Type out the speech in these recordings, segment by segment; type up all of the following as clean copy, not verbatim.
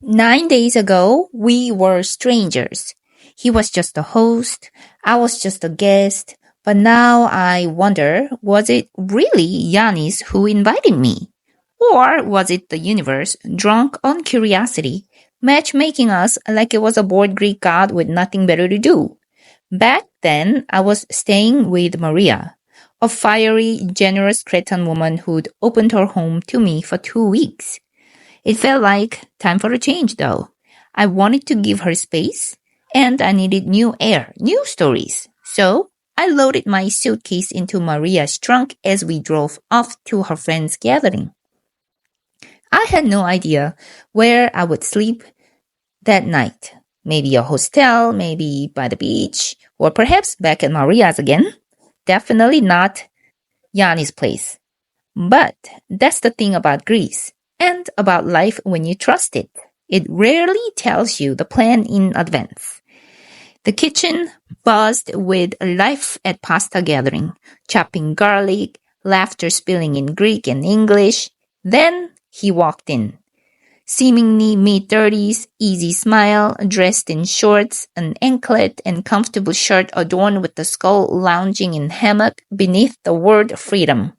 9 days ago, we were strangers. He was just a host, I was just a guest, but now I wonder, was it really Yiannis who invited me? Or was it the universe, drunk on curiosity, matchmaking us like it was a bored Greek god with nothing better to do? Back then, I was staying with Maria, a fiery, generous Cretan woman who'd opened her home to me for 2 weeks. It felt like time for a change, though. I wanted to give her space, and I needed new air, new stories. So I loaded my suitcase into Maria's trunk as we drove off to her friend's gathering. I had no idea where I would sleep that night. Maybe a hostel, maybe by the beach, or perhaps back at Maria's again. Definitely not Yanni's place. But that's the thing about Greece and about life when you trust it. It rarely tells you the plan in advance. The kitchen buzzed with life at pasta gathering, chopping garlic, laughter spilling in Greek and English. Then he walked in. Seemingly mid-30s, easy smile, dressed in shorts, an anklet, and comfortable shirt adorned with the skull lounging in hammock beneath the word freedom.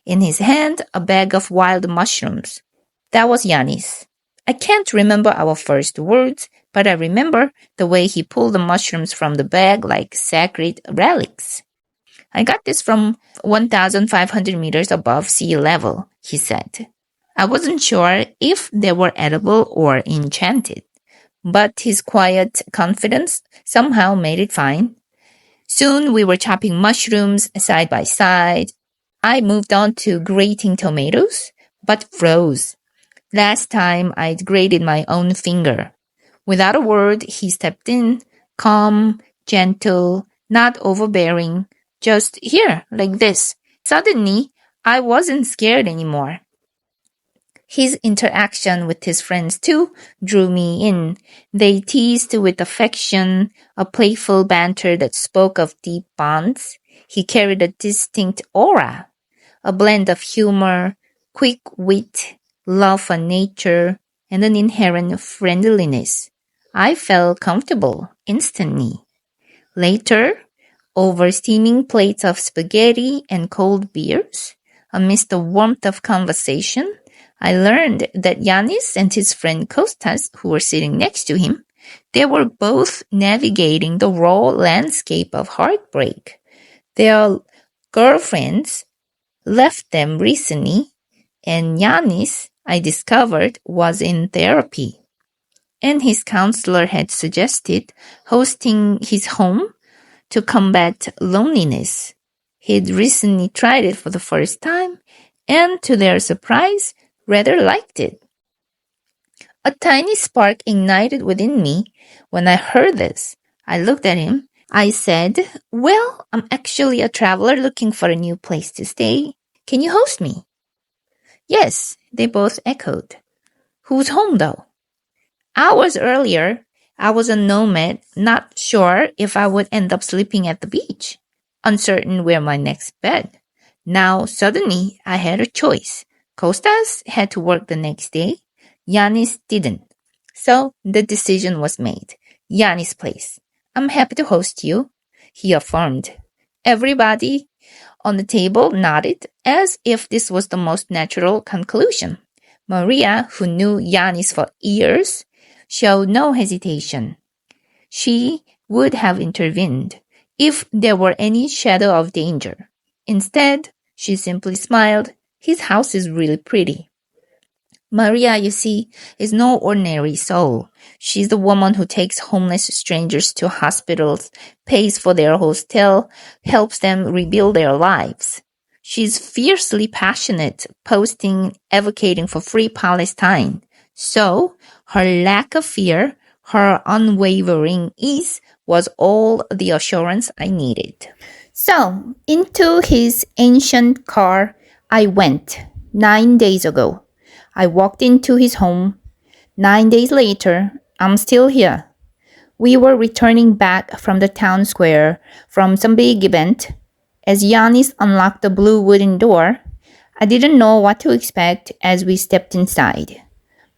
In his hand, a bag of wild mushrooms. That was Yiannis. I can't remember our first words, but I remember the way he pulled the mushrooms from the bag like sacred relics. I got this from 1,500 meters above sea level, he said. I wasn't sure if they were edible or enchanted, but his quiet confidence somehow made it fine. Soon we were chopping mushrooms side by side. I moved on to grating tomatoes, but froze. Last time I'd grated my own finger. Without a word, he stepped in, calm, gentle, not overbearing, just here, like this. Suddenly, I wasn't scared anymore. His interaction with his friends, too, drew me in. They teased with affection, a playful banter that spoke of deep bonds. He carried a distinct aura, a blend of humor, quick wit, love for nature, and an inherent friendliness. I felt comfortable instantly. Later, over steaming plates of spaghetti and cold beers, amidst the warmth of conversation, I learned that Yiannis and his friend Kostas, who were sitting next to him, they were both navigating the raw landscape of heartbreak. Their girlfriends left them recently, and Yiannis, I discovered, was in therapy. And his counselor had suggested hosting his home to combat loneliness. He'd recently tried it for the first time, and to their surprise, rather liked it. A tiny spark ignited within me when I heard this. I looked at him. I said, "Well, I'm actually a traveler looking for a new place to stay. Can you host me?" "Yes," they both echoed. "Whose home, though?" Hours earlier, I was a nomad, not sure if I would end up sleeping at the beach, uncertain where my next bed. Now, suddenly, I had a choice. Kostas had to work the next day. Yiannis didn't. So the decision was made. Yiannis' place. "I'm happy to host you," he affirmed. Everybody on the table nodded as if this was the most natural conclusion. Maria, who knew Yiannis for years, showed no hesitation. She would have intervened if there were any shadow of danger. Instead, she simply smiled. "His house is really pretty." Maria, you see, is no ordinary soul. She's the woman who takes homeless strangers to hospitals, pays for their hostel, helps them rebuild their lives. She's fiercely passionate, posting, advocating for free Palestine. So, her lack of fear, her unwavering ease, was all the assurance I needed. So, into his ancient car, I went 9 days ago. I walked into his home. 9 days later, I'm still here. We were returning back from the town square from some big event. As Yiannis unlocked the blue wooden door, I didn't know what to expect as we stepped inside.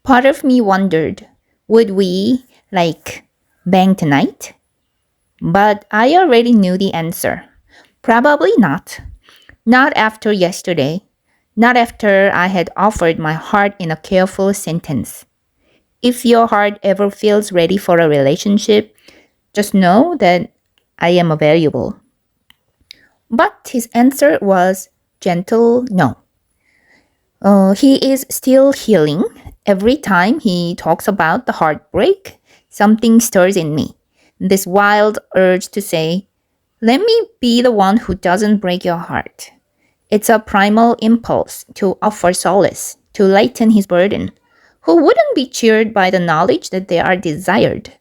Part of me wondered, would we, bang tonight? But I already knew the answer. Probably not. Not after yesterday. Not after I had offered my heart in a careful sentence. If your heart ever feels ready for a relationship, just know that I am available. But his answer was gentle no. He is still healing. Every time he talks about the heartbreak, something stirs in me. This wild urge to say, let me be the one who doesn't break your heart. It's a primal impulse to offer solace, to lighten his burden. Who wouldn't be cheered by the knowledge that they are desired?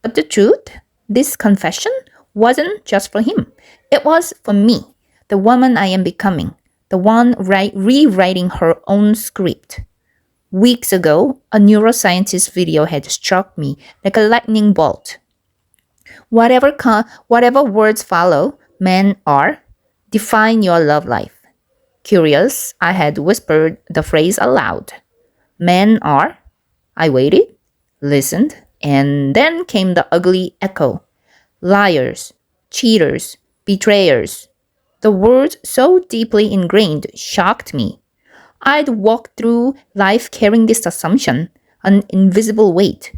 But the truth, this confession wasn't just for him. It was for me, the woman I am becoming, the one rewriting her own script. Weeks ago, a neuroscientist video had struck me like a lightning bolt. Whatever words follow, men are, define your love life. Curious, I had whispered the phrase aloud. Men are. I waited, listened, and then came the ugly echo. Liars, cheaters, betrayers. The words so deeply ingrained shocked me. I'd walked through life carrying this assumption, an invisible weight.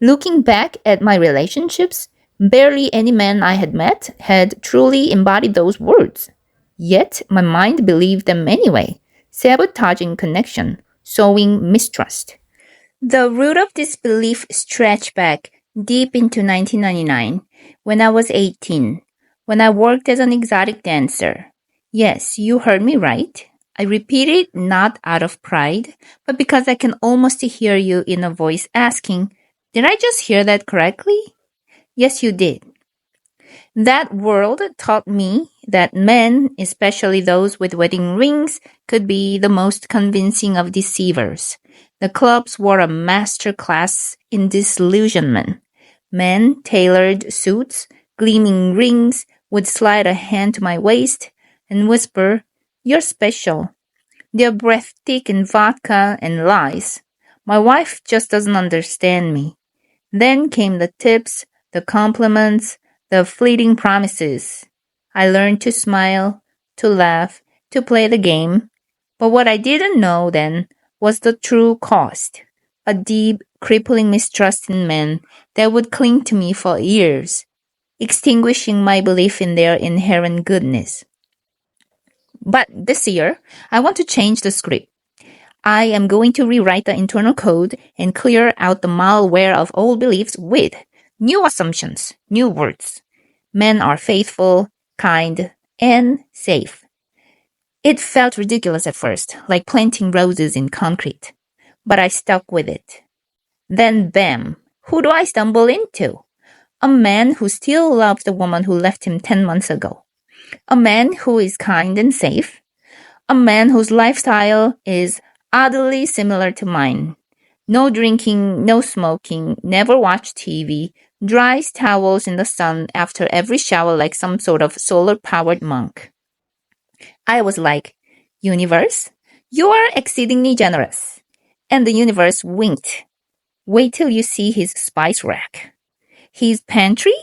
Looking back at my relationships, barely any man I had met had truly embodied those words. Yet my mind believed them anyway, sabotaging connection, sowing mistrust. The root of this belief stretched back deep into 1999, when I was 18, when I worked as an exotic dancer. Yes, you heard me right. I repeat it not out of pride, but because I can almost hear you in a voice asking, did I just hear that correctly? Yes, you did. That world taught me that men, especially those with wedding rings, could be the most convincing of deceivers. The clubs were a master class in disillusionment. Men, tailored suits, gleaming rings, would slide a hand to my waist and whisper, "You're special." Their breath thick in vodka and lies. My wife just doesn't understand me. Then came the tips, the compliments, the fleeting promises. I learned to smile, to laugh, to play the game. But what I didn't know then was the true cost. A deep, crippling mistrust in men that would cling to me for years, extinguishing my belief in their inherent goodness. But this year, I want to change the script. I am going to rewrite the internal code and clear out the malware of old beliefs with new assumptions, new words. Men are faithful, kind, and safe. It felt ridiculous at first, like planting roses in concrete. But I stuck with it. Then bam, who do I stumble into? A man who still loves the woman who left him 10 months ago. A man who is kind and safe. A man whose lifestyle is oddly similar to mine. No drinking, no smoking, never watch TV, dries towels in the sun after every shower like some sort of solar-powered monk. I was like, universe, you are exceedingly generous. And the universe winked. Wait till you see his spice rack. His pantry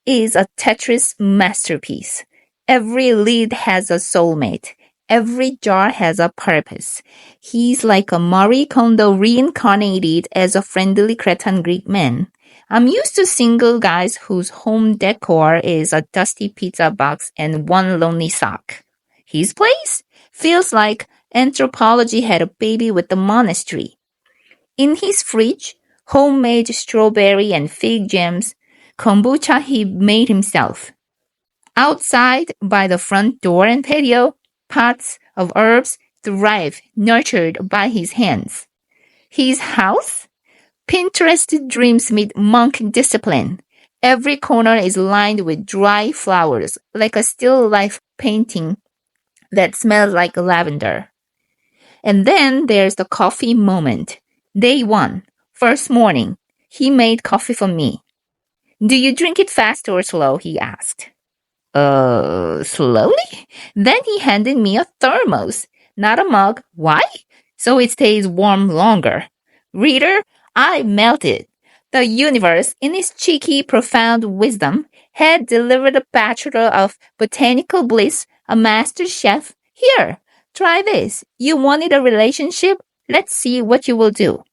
is a Tetris masterpiece. Every lid has a soulmate. Every jar has a purpose. He's like a Marie Kondo reincarnated as a friendly Cretan Greek man. I'm used to single guys whose home decor is a dusty pizza box and one lonely sock. His place feels like anthropology had a baby with the monastery. In his fridge, homemade strawberry and fig jams, kombucha he made himself. Outside, by the front door and patio, pots of herbs thrive, nurtured by his hands. His house? Pinterest dreams meet monk discipline. Every corner is lined with dry flowers, like a still life painting that smells like lavender. And then there's the coffee moment. Day 1, first morning, he made coffee for me. Do you drink it fast or slow? He asked. Slowly? Then he handed me a thermos, not a mug. Why? So it stays warm longer. Reader, I melted. The universe, in its cheeky, profound wisdom, had delivered a bachelor of botanical bliss, a master chef. Here, try this. You wanted a relationship? Let's see what you will do.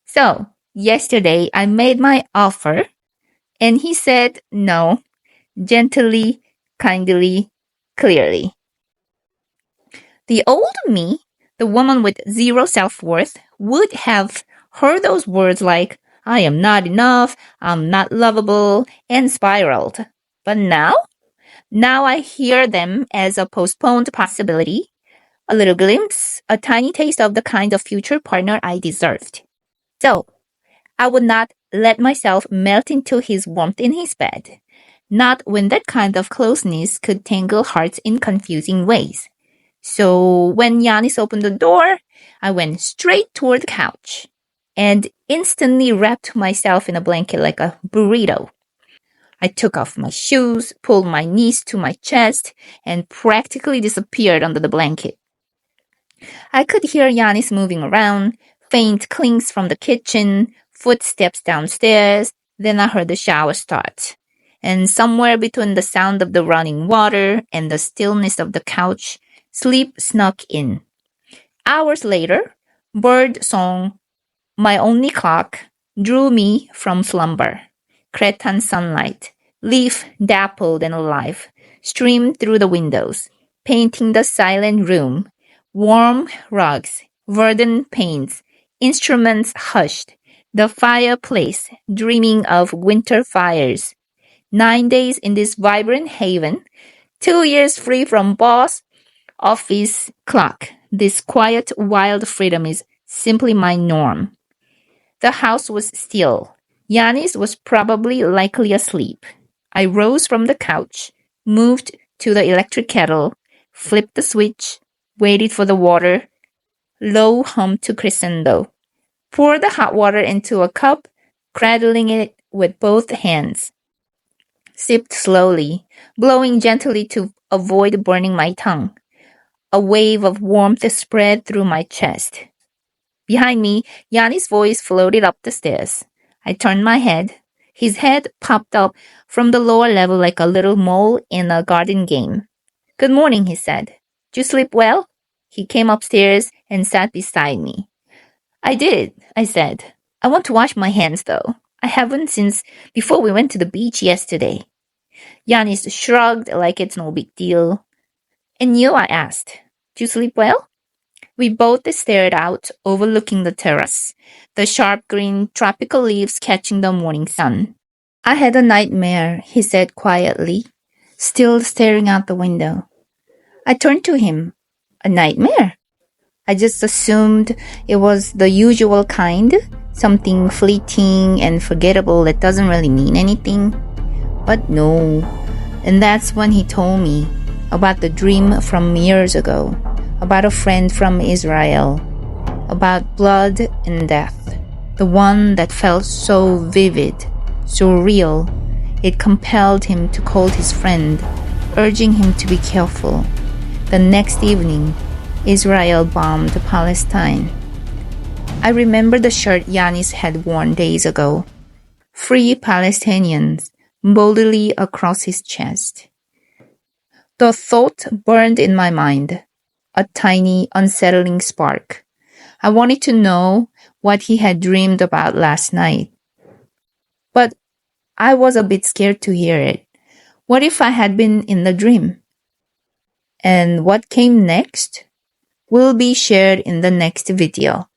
So, yesterday I made my offer, and he said no, gently, kindly, clearly. The old me, the woman with zero self-worth, would have heard those words like, I am not enough, I'm not lovable, and spiraled. But now I hear them as a postponed possibility, a little glimpse, a tiny taste of the kind of future partner I deserved. So, I would not let myself melt into his warmth in his bed, not when that kind of closeness could tangle hearts in confusing ways. So when Yiannis opened the door, I went straight toward the couch and instantly wrapped myself in a blanket like a burrito. I took off my shoes, pulled my knees to my chest, and practically disappeared under the blanket. I could hear Yiannis moving around, faint clinks from the kitchen, footsteps downstairs, then I heard the shower start. And somewhere between the sound of the running water and the stillness of the couch, sleep snuck in. Hours later, bird song, my only clock, drew me from slumber. Cretan sunlight, leaf dappled and alive, streamed through the windows, painting the silent room. Warm rugs, verdant paints, instruments hushed, the fireplace dreaming of winter fires. 9 days in this vibrant haven, 2 years free from boss, office, clock. This quiet, wild freedom is simply my norm. The house was still. Yiannis was probably likely asleep. I rose from the couch, moved to the electric kettle, flipped the switch, waited for the water, low hum to crescendo. Poured the hot water into a cup, cradling it with both hands. Sipped slowly, blowing gently to avoid burning my tongue. A wave of warmth spread through my chest. Behind me, Yiannis' voice floated up the stairs. I turned my head. His head popped up from the lower level like a little mole in a garden game. Good morning, he said. Did you sleep well? He came upstairs and sat beside me. I did, I said. I want to wash my hands, though. I haven't since before we went to the beach yesterday. Yiannis shrugged like it's no big deal. And you, I asked. Did you sleep well? We both stared out, overlooking the terrace, the sharp green tropical leaves catching the morning sun. I had a nightmare, he said quietly, still staring out the window. I turned to him. A nightmare? I just assumed it was the usual kind, something fleeting and forgettable that doesn't really mean anything. But no. And that's when he told me about the dream from years ago, about a friend from Israel, about blood and death, the one that felt so vivid, so real, it compelled him to call his friend, urging him to be careful. The next evening, Israel bombed Palestine. I remember the shirt Yiannis had worn days ago. Free Palestinians, boldly across his chest. The thought burned in my mind, a tiny, unsettling spark. I wanted to know what he had dreamed about last night. But I was a bit scared to hear it. What if I had been in the dream? And what came next will be shared in the next video.